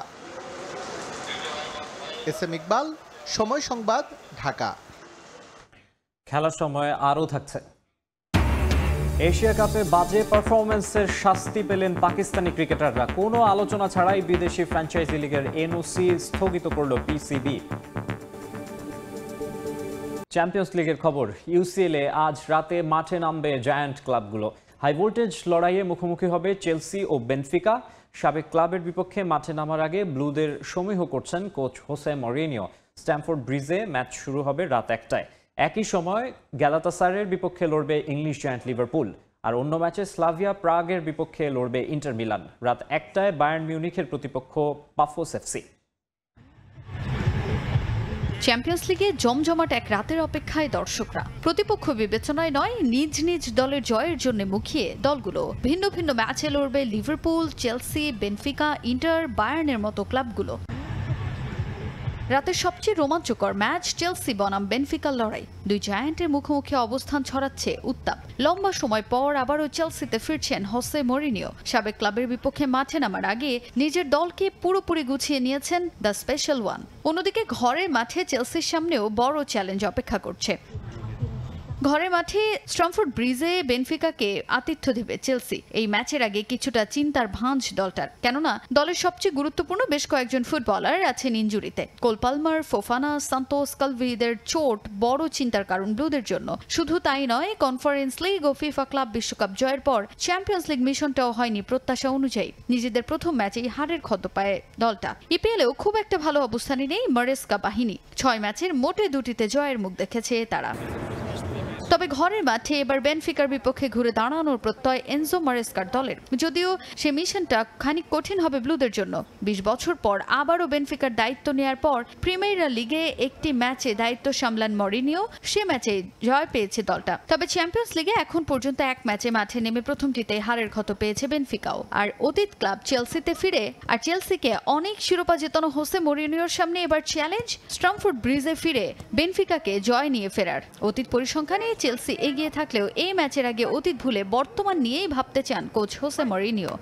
এসএম ইকবাল, সময় সংবাদ, ঢাকা। খেলার সময় আরও থাকছে। এশিয়া কাপে বাজে পারফরম্যান্সের শাস্তি পেলেন পাকিস্তানি ক্রিকেটাররা। কোনো আলোচনা ছাড়াই বিদেশি ফ্র্যাঞ্চাইজি লিগের এনওসি স্থগিত করল পিসিবি। চ্যাম্পিয়ন্স লিগের খবর, ইউসিএলে আজ রাতে মাঠে নামবে জায়ান্ট ক্লাবগুলো। হাই ভোল্টেজ লড়াইয়ে মুখোমুখি হবে চেলসি ও বেনফিকা। সাবেক ক্লাবের বিপক্ষে মাঠে নামার আগে ব্লুদের সমীহ করছেন কোচ হোসে মরিনিও। স্ট্যামফোর্ড ব্রিজে ম্যাচ শুরু হবে রাত 1টায়। একই সময় গ্যালাতাসারের বিপক্ষে লড়বে ইংলিশ জায়ান্ট লিভারপুল। আর অন্য ম্যাচে স্লাভিয়া প্রাগের বিপক্ষে লড়বে ইন্টার মিলান। রাত 1টায় বায়ার্ন মিউনিখের প্রতিপক্ষ পাফোস এফসি। চ্যাম্পিয়ন্স লিগে জমজমাট এক রাতের অপেক্ষায় দর্শকরা। প্রতিপক্ষ বিবেচনায় নয়, নিজ নিজ দলের জয়ের জন্য মুখিয়ে দলগুলো। ভিন্ন ভিন্ন ম্যাচে লড়বে লিভারপুল, চেলসি, বেনফিকা, ইন্টার, বায়ার্নের মতো ক্লাবগুলো। রাতের সবচেয়ে রোমাঞ্চকর ম্যাচ চেলসি বনাম বেনফিকার লড়াই। দুই জায়ান্টের মুখোমুখি অবস্থান ছড়াচ্ছে উত্তাপ। লম্বা সময় পর আবারও চেলসিতে ফিরছেন হোসে মরিনিও। সাবেক ক্লাবের বিপক্ষে মাঠে নামার আগে নিজের দলকে পুরোপুরি গুছিয়ে নিয়েছেন দ্য স্পেশাল ওয়ান। অন্যদিকে ঘরের মাঠে চেলসির সামনেও বড় চ্যালেঞ্জ অপেক্ষা করছে। ঘরের মাঠে স্ট্যামফোর্ড ব্রিজে বেনফিকাকে আতিথ্য দেবে চেলসি। এই ম্যাচের আগে কিছুটা চিন্তার ভাঁজ দলটার, কেননা দলের সবচেয়ে গুরুত্বপূর্ণ বেশ কয়েকজন ফুটবলার আছেন ইনজুরিতে। কোল পালমার, ফোফানা, সান্তোস, কালভিদের চোট বড় চিন্তার কারণ ব্লুদের জন্য। শুধু তাই নয়, কনফারেন্স লিগ ও ফিফা ক্লাব বিশ্বকাপ জয়ের পর চ্যাম্পিয়ন্স লিগ মিশনটাও হয়নি প্রত্যাশা অনুযায়ী। নিজেদের প্রথম ম্যাচেই হারের ক্ষত পায় দলটা। ইপিএলেও খুব একটা ভালো অবস্থানে নেই মারেস্কা বাহিনী। 6 ম্যাচের মোটে 2টিতে জয়ের মুখ দেখেছে তারা। তবে ঘরের মাঠে এবার বেনফিকার বিপক্ষে ঘুরে দাঁড়ানোর প্রত্যয় এনজো মারেস্কার দলের। যদিও সে মিশনটা খানিক কঠিন হবে ব্লুদের জন্য। 20 বছর পর আবারও বেনফিকার দায়িত্ব নেয়ার পর প্রিমিয়ার লিগে একটি ম্যাচে দায়িত্ব সামলান মরিনিও। সে ম্যাচে জয় পেয়েছে দলটা। তবে চ্যাম্পিয়ন্স লিগে এখন পর্যন্ত এক ম্যাচে মাঠে নেমে প্রথমটিতে হারের ক্ষত পেয়েছে বেনফিকাও। আর অতীত ক্লাব চেলসিতে ফিরে আর চেলসিকে অনেক শিরোপা জেতানো হোসে মরিনিওর সামনে এবার চ্যালেঞ্জ স্ট্যামফোর্ড ব্রিজে ফিরে বেনফিকাকে জয় নিয়ে ফেরার। অতীত পরিসংখ্যানে চেলসি এগিয়ে থাকলেও এই ম্যাচের আগে অতীত ভুলে বর্তমান নিয়েই ভাবতে চান কোচ হোসে মরিনিও।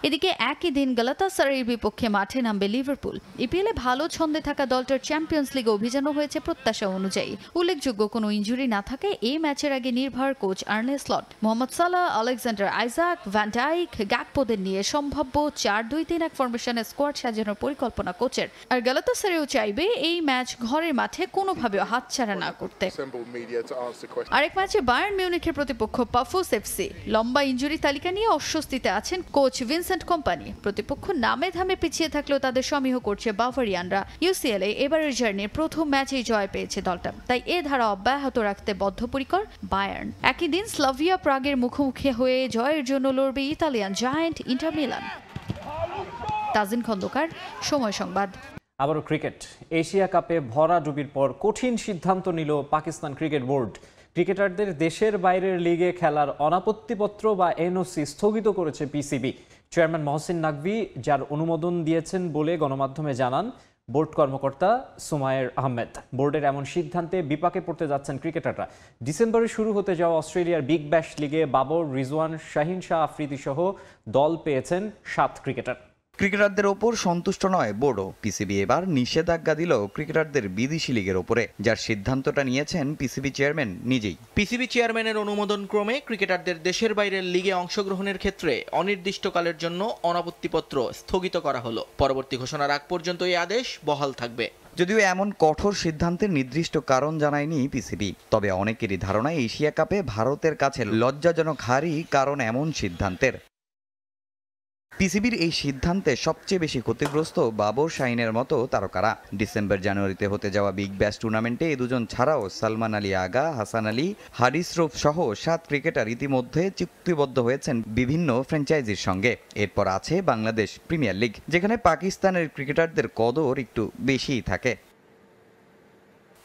এদিকে একই দিন গ্যালাতাসারাইয়ের বিপক্ষে মাঠে নামবে লিভারপুল। ইপিএলে ভালো ছন্দে থাকা দলটার চ্যাম্পিয়ন্স লিগে অভিযানও হয়েছে প্রত্যাশা অনুযায়ী। উল্লেখযোগ্য কোনো ইনজুরি না থাকায় এই ম্যাচের আগে নির্ভর কোচ আর্নে স্লট। মোহাম্মদ সালাহ, আলেকজান্ডার আইজাক, ভ্যান ডাইক, গ্যাকপোদের নিয়ে সম্ভাব্য 4-2-3-1 ফরমেশনে স্কোয়াড সাজানোর পরিকল্পনা কোচের। আর গ্যালাতাসারাইও চাইবে এই ম্যাচ ঘরের মাঠে কোনোভাবে হাতছাড়া না করতে। আরেক ম্যাচে বায়ার্ন মিউনিখের প্রতিপক্ষ পাফোস এফসি। লম্বা ইনজুরি তালিকা নিয়ে অস্বস্তিতে আছেন কোচ ভিনসেন্ট কোম্পানি। প্রতিপক্ষ নামে ধামে পিছিয়ে থাকলেও তাদের সমীহ করছে বাভারিয়ানরা। ইউসিএলে এবারের জার্নির প্রথম ম্যাচেই জয় পেয়েছে দলটা, তাই এ ধারা অব্যাহত রাখতে বদ্ধপরিকর বায়ার্ন। একই দিন স্লাভিয়া প্রাগের মুখোমুখি হয়ে জয়ের জন্য লড়বে Italian giant Inter Milan. Tajin Khandakar, Somoy Sangbad. আবারও ক্রিকেট। এশিয়া কাপে ভরাডুবির পর কঠিন সিদ্ধান্ত নিল পাকিস্তান ক্রিকেট বোর্ড। ক্রিকেটারদের দেশের বাইরের লিগে খেলার অনাপত্তিপত্র বা এনওসি স্থগিত করেছে পিসিবি। চেয়ারম্যান মহসিন নাকভি যার অনুমোদন দিয়েছেন বলে গণমাধ্যমে জানান বোর্ড কর্মকর্তা সুমায়ের আহমেদ। বোর্ডের এমন সিদ্ধান্তে বিপাকে পড়তে যাচ্ছেন ক্রিকেটাররা। ডিসেম্বরে শুরু হতে যাওয়া অস্ট্রেলিয়ার বিগ ব্যাশ লিগে বাবর, রিজওয়ান, শাহিন শাহ আফ্রিদি সহ দল পেয়েছেন 7 ক্রিকেটার। ক্রিকেটারদের ওপর সন্তুষ্ট নয় বোর্ডও। পিসিবি এবার নিষেধাজ্ঞা দিল ক্রিকেটারদের বিদেশি লিগের ওপরে, যার সিদ্ধান্তটা নিয়েছেন পিসিবি চেয়ারম্যান নিজেই। পিসিবি চেয়ারম্যানের অনুমোদন ক্রমে ক্রিকেটারদের দেশের বাইরের লিগে অংশগ্রহণের ক্ষেত্রে অনির্দিষ্টকালের জন্য অনাপত্তিপত্র স্থগিত করা হলো। পরবর্তী ঘোষণার আগ পর্যন্ত এই আদেশ বহাল থাকবে। যদিও এমন কঠোর সিদ্ধান্তের নির্দিষ্ট কারণ জানায়নি পিসিবি, তবে অনেকেরই ধারণা এশিয়া কাপে ভারতের কাছে লজ্জাজনক হারই কারণ এমন সিদ্ধান্তের। পিসিবির এই সিদ্ধান্তে সবচেয়ে বেশি ক্ষতিগ্রস্ত বাবর, শাহিনের মতো তারকারা। ডিসেম্বর-জানুয়ারিতে হতে যাওয়া বিগ ব্যাশ টুর্নামেন্টে এই দুজন ছাড়াও সালমান আলী আগা, হাসান আলী, হারিস রুফ সহ 7 ক্রিকেটার ইতিমধ্যে চুক্তিবদ্ধ হয়েছেন বিভিন্ন ফ্র্যাঞ্চাইজির সঙ্গে। এরপর আছে বাংলাদেশ প্রিমিয়ার লিগ, যেখানে পাকিস্তানের ক্রিকেটারদের কদর একটু বেশিই থাকে।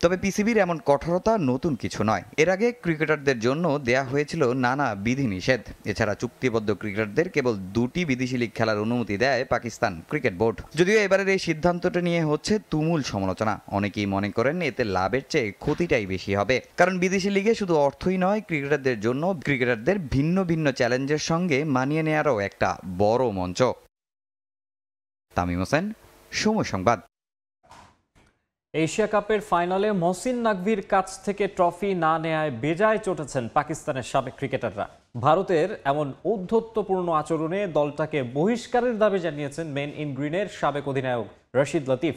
তবে পিসিবির এমন কঠোরতা নতুন কিছু নয়। এর আগে ক্রিকেটারদের জন্য দেয়া হয়েছিল নানা বিধিনিষেধ। এছাড়া চুক্তিবদ্ধ ক্রিকেটারদের কেবল 2টি বিদেশি লীগ খেলার অনুমতি দেয় পাকিস্তান ক্রিকেট বোর্ড। যদিও এবারের এই সিদ্ধান্তটা নিয়ে হচ্ছে তুমুল সমালোচনা। অনেকেই মনে করেন এতে লাভের চেয়ে ক্ষতিটাই বেশি হবে, কারণ বিদেশি লিগে শুধু অর্থই নয়, ক্রিকেটারদের জন্য ক্রিকেটারদের ভিন্ন ভিন্ন চ্যালেঞ্জের সঙ্গে মানিয়ে নেওয়ারও একটা বড় মঞ্চ। তামিম হোসেন, সময় সংবাদ। এশিয়া কাপের ফাইনালে মহসিন নাকভির কাছ থেকে ট্রফি না নেয়ায় বেজায় চটেছেন পাকিস্তানের সাবেক ক্রিকেটাররা। ভারতের এমন ঔদ্ধত্যপূর্ণ আচরণে দলটাকে বহিষ্কারের দাবি জানিয়েছেন মেন ইন গ্রিনের সাবেক অধিনায়ক রশিদ লতিফ।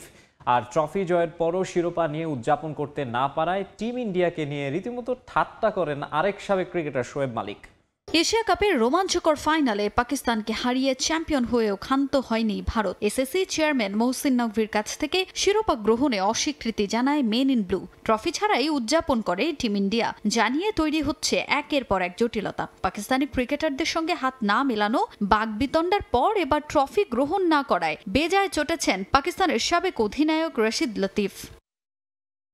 আর ট্রফি জয়ের পরও শিরোপা নিয়ে উদযাপন করতে না পারায় টিম ইন্ডিয়াকে নিয়ে রীতিমতো ঠাট্টা করেন আরেক সাবেক ক্রিকেটার শোয়েব মালিক। এশিয়া কাপের রোমাঞ্চকর ফাইনালে পাকিস্তানকে হারিয়ে চ্যাম্পিয়ন হয়েও ক্ষান্ত হয়নি ভারত। এসএসসি চেয়ারম্যান মহসিন নকভির কাছ থেকে শিরোপা গ্রহণে অস্বীকৃতি জানায় মেন ইন ব্লু। ট্রফি ছাড়াই উদযাপন করে টিম ইন্ডিয়া, জানিয়ে তৈরি হচ্ছে একের পর এক জটিলতা। পাকিস্তানি ক্রিকেটারদের সঙ্গে হাত না মেলানো, বাগবিতণ্ডার পর এবার ট্রফি গ্রহণ না করায় বেজায় চটেছেন পাকিস্তানের সাবেক অধিনায়ক রশিদ লতিফ।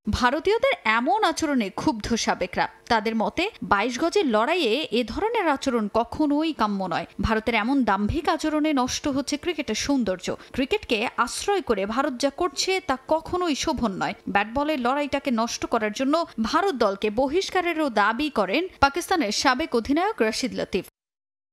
ভারতীয়দের এমন আচরণে ক্ষুব্ধ সাবেকরা। তাদের মতে 22 গজের লড়াইয়ে এ ধরনের আচরণ কখনোই কাম্য নয়। ভারতের এমন দাম্ভিক আচরণে নষ্ট হচ্ছে ক্রিকেটের সৌন্দর্য। ক্রিকেটকে আশ্রয় করে ভারত যা করছে তা কখনোই শোভন নয়। ব্যাট বলের লড়াইটাকে নষ্ট করার জন্য ভারত দলকে বহিষ্কারেরও দাবি করেন পাকিস্তানের সাবেক অধিনায়ক Rashid Latif.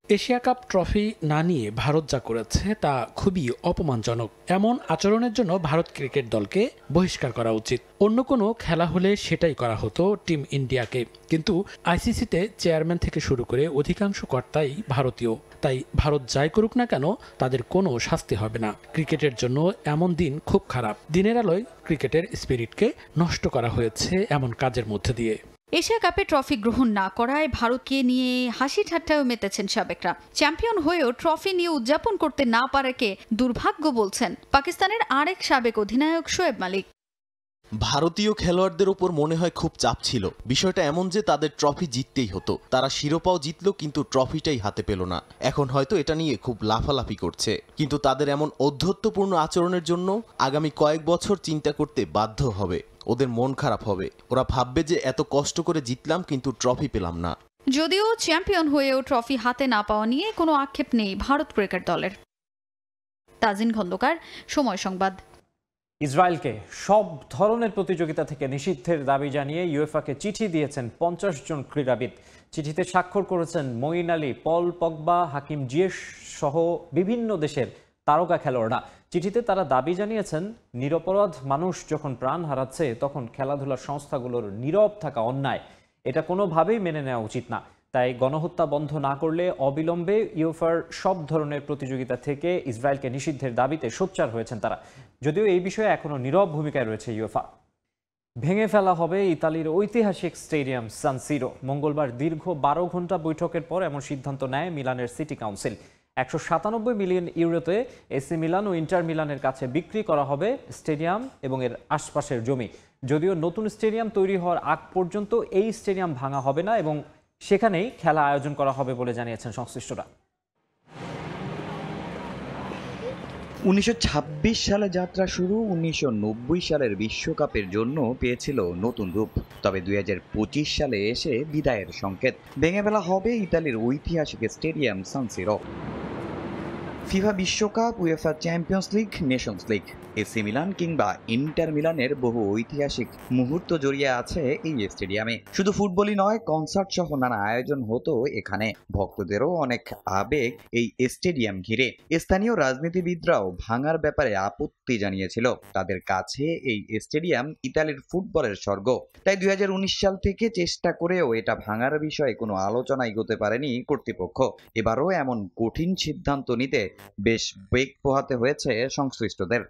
Asia cup trophy না নিয়ে ভারত যা করেছে তা খুবই অপমানজনক। এমন আচরণের জন্য ভারত ক্রিকেট দলকে বহিষ্কার করা উচিত। অন্য কোনো খেলা হলে সেটাই করা হতো টিম ইন্ডিয়াকে, কিন্তু আইসিসিতে চেয়ারম্যান থেকে শুরু করে অধিকাংশ কর্তাই ভারতীয়। তাই ভারত যাই করুক না কেন তাদের কোনো শাস্তি হবে না। ক্রিকেটের জন্য এমন দিন খুব খারাপ। দিনের আলোয় ক্রিকেটের স্পিরিটকে নষ্ট করা হয়েছে এমন কাজের মধ্যে দিয়ে। এশিয়া কাপে ট্রফি গ্রহণ না করায় ভারতকে নিয়ে হাসি ঠাট্টাও মেতেছেন সাবেকরা। চ্যাম্পিয়ন হয়েও ট্রফি নিয়ে উদযাপন করতে না পারাকে দুর্ভাগ্য বলছেন পাকিস্তানের আরেক সাবেক অধিনায়ক শোয়েব মালিক। ভারতীয় খেলোয়াড়দের ওপর মনে হয় খুব চাপ ছিল। বিষয়টা এমন যে তাদের ট্রফি জিততেই হতো। তারা শিরোপাও জিতলো, কিন্তু ট্রফিটাই হাতে পেল না। এখন হয়তো এটা নিয়ে খুব লাফালাফি করছে, কিন্তু তাদের এমন ঔদ্ধত্যপূর্ণ আচরণের জন্য আগামী কয়েক বছর চিন্তা করতে বাধ্য হবে। ওদের মন খারাপ হবে। ওরা ভাববে যে এত কষ্ট করে জিতলাম কিন্তু ট্রফি পেলাম না। যদিও চ্যাম্পিয়ন হয়েও ট্রফি হাতে না পাওয়া নিয়ে কোনো আক্ষেপ নেই ভারত ক্রিকেট দলের। তাজিন খন্দকার, সময় সংবাদ। ইসরায়েলকে সব ধরনের প্রতিযোগিতা থেকে নিষিদ্ধের দাবি জানিয়ে ইউএফাকে চিঠি দিয়েছেন 50 জন ক্রীড়াবিদ। চিঠিতে স্বাক্ষর করেছেন মঈন আলী, পল পগবা, হাকিম জিয়েশ সহ বিভিন্ন দেশের তারকা খেলোয়াড়রা। চিঠিতে তারা দাবি জানিয়েছেন, নিরপরাধ মানুষ যখন প্রাণ হারাচ্ছে তখন খেলাধুলার সংস্থাগুলোর নীরব থাকা অন্যায়। এটা কোনোভাবেই মেনে নেওয়া উচিত না। তাই গণহত্যা বন্ধ না করলে অবিলম্বে ইউএফার সব ধরনের প্রতিযোগিতা থেকে ইসরায়েলকে নিষিদ্ধের দাবিতে সোচ্চার হয়েছেন তারা। যদিও এই বিষয়ে এখনো নীরব ভূমিকায় রয়েছে ইউএফা। ভেঙে ফেলা হবে ইতালির ঐতিহাসিক স্টেডিয়াম সান সিরো। মঙ্গলবার দীর্ঘ 12 ঘন্টা বৈঠকের পর এমন সিদ্ধান্ত নেয় মিলানের সিটি কাউন্সিল। 197 মিলিয়ন ইউরোতে এসি মিলান ও ইন্টার মিলানের কাছে বিক্রি করা হবে স্টেডিয়াম এবং এর আশপাশের জমি। যদিও নতুন স্টেডিয়াম তৈরি হওয়ার আগ পর্যন্ত এই স্টেডিয়াম ভাঙা হবে না এবং সেখানেই খেলা আয়োজন করা হবে বলে জানিয়েছেন সংশ্লিষ্টরা। 1926 সালে যাত্রা শুরু 1990 সালের বিশ্বকাপের জন্য পেয়েছিল নতুন রূপ। তবে 2025 সালে এসে বিদায়ের সংকেত। ভেঙে ফেলা হবে ইতালির ঐতিহাসিক স্টেডিয়াম সান সিরো। ফিফা বিশ্বকাপ, UEFA champions league, Nations league, AC Milan কিংবা ইন্টার মিলানের বহু ঐতিহাসিক মুহূর্ত জড়িয়ে আছে এই স্টেডিয়ামে। শুধু ফুটবলই নয়, কনসার্ট সহ নানা আয়োজন হতো এখানে। ভক্তদেরও অনেক আবেগ এই স্টেডিয়াম ঘিরে। স্থানীয় রাজনীতিবিদরাও ভাঙার ব্যাপারে আপত্তি জানিয়েছিল। তাদের কাছে এই স্টেডিয়াম ইতালির ফুটবলের স্বর্গ। তাই 2019 সাল থেকে চেষ্টা করেও এটা ভাঙার বিষয়ে কোনো আলোচনাই হতে পারেনি কর্তৃপক্ষ। এবারও এমন কঠিন সিদ্ধান্ত নিতে বেশ বেগ পোহাতে হয়েছে সংশ্লিষ্টদের।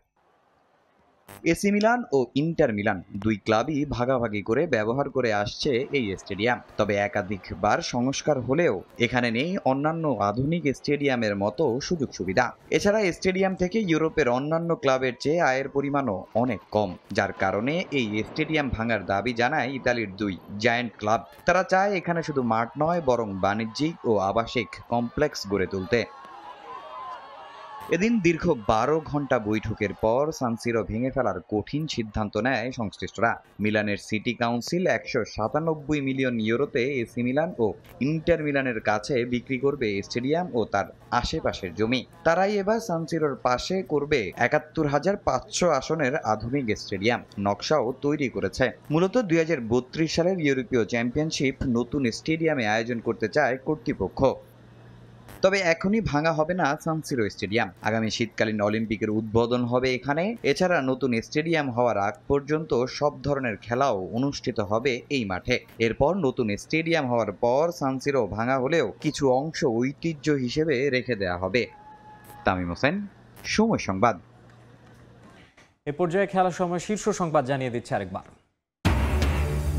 এসি মিলান ও ইন্টার মিলান দুই ক্লাবই ভাগাভাগি করে ব্যবহার করে আসছে এই স্টেডিয়াম। তবে একাধিকবার সংস্কার হলেও এখানে নেই অন্যান্য আধুনিক স্টেডিয়ামের মতো সুযোগ সুবিধা। এছাড়া স্টেডিয়াম থেকে ইউরোপের অন্যান্য ক্লাবের চেয়ে আয়ের পরিমাণও অনেক কম, যার কারণে এই স্টেডিয়াম ভাঙার দাবি জানায় ইতালির দুই জায়ান্ট ক্লাব। তারা চায় এখানে শুধু মাঠ নয়, বরং বাণিজ্যিক ও আবাসিক কমপ্লেক্স গড়ে তুলতে। এদিন দীর্ঘ 12 ঘন্টা বৈঠকের পর সান সিরো ভেঙে ফেলার কঠিন সিদ্ধান্ত নেয় সংশ্লিষ্টরা। মিলানের সিটি কাউন্সিল 197 মিলিয়ন ইউরোতে এসি মিলান ও ইন্টার মিলানের কাছে বিক্রি করবে স্টেডিয়াম ও তার আশেপাশের জমি। তারাই এবার সান সিরোর পাশে করবে ৭১,৫০০ আসনের আধুনিক স্টেডিয়াম নকশাও তৈরি করেছে। মূলত 2032 সালের ইউরোপীয় চ্যাম্পিয়নশিপ নতুন স্টেডিয়ামে আয়োজন করতে চায় কর্তৃপক্ষ। তবে এখনই ভাঙা হবে না সান সিরো স্টেডিয়াম। আগামী শীতকালীন অলিম্পিকের উদ্বোধন হবে এখানে। এছাড়া নতুন স্টেডিয়াম হওয়ার আগ পর্যন্ত সব ধরনের খেলাও অনুষ্ঠিত হবে এই মাঠে। এরপর নতুন স্টেডিয়াম হওয়ার পর সান সিরো ভাঙা হলেও কিছু অংশ ঐতিহ্য হিসেবে রেখে দেওয়া হবে। তামিম হোসেন, সময় সংবাদ। এ পর্যায়ে খেলার সময় শীর্ষ সংবাদ জানিয়ে দিচ্ছে আরেকবার।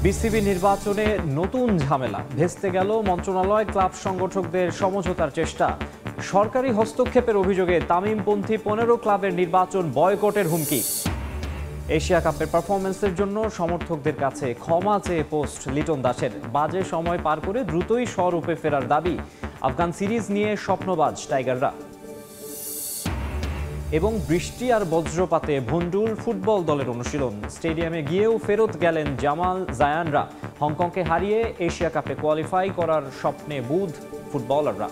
বিসিবি নির্বাচনে নতুন ঝামেলা ভেস্তে গেল মন্ত্রণালয় ক্লাব সংগঠকদের সমঝোতার চেষ্টা। সরকারি হস্তক্ষেপের অভিযোগে তামিমপন্থী 15 ক্লাবের নির্বাচন বয়কটের হুমকি। এশিয়া কাপের পারফরমেন্সের জন্য সমর্থকদের কাছে ক্ষমা চেয়ে পোস্ট লিটন দাসের। বাজে সময় পার করে দ্রুতই স্বরূপে ফেরার দাবি। আফগান সিরিজ নিয়ে স্বপ্নবাজ টাইগাররা। এবং বৃষ্টি আর বজ্রপাতে ভণ্ডুল ফুটবল দলের অনুশীলন। স্টেডিয়ামে গিয়েও ফেরত গেলেন জামাল জায়ানরা। হংকংকে হারিয়ে এশিয়া কাপে কোয়ালিফাই করার স্বপ্নে বুঁদ ফুটবলাররা।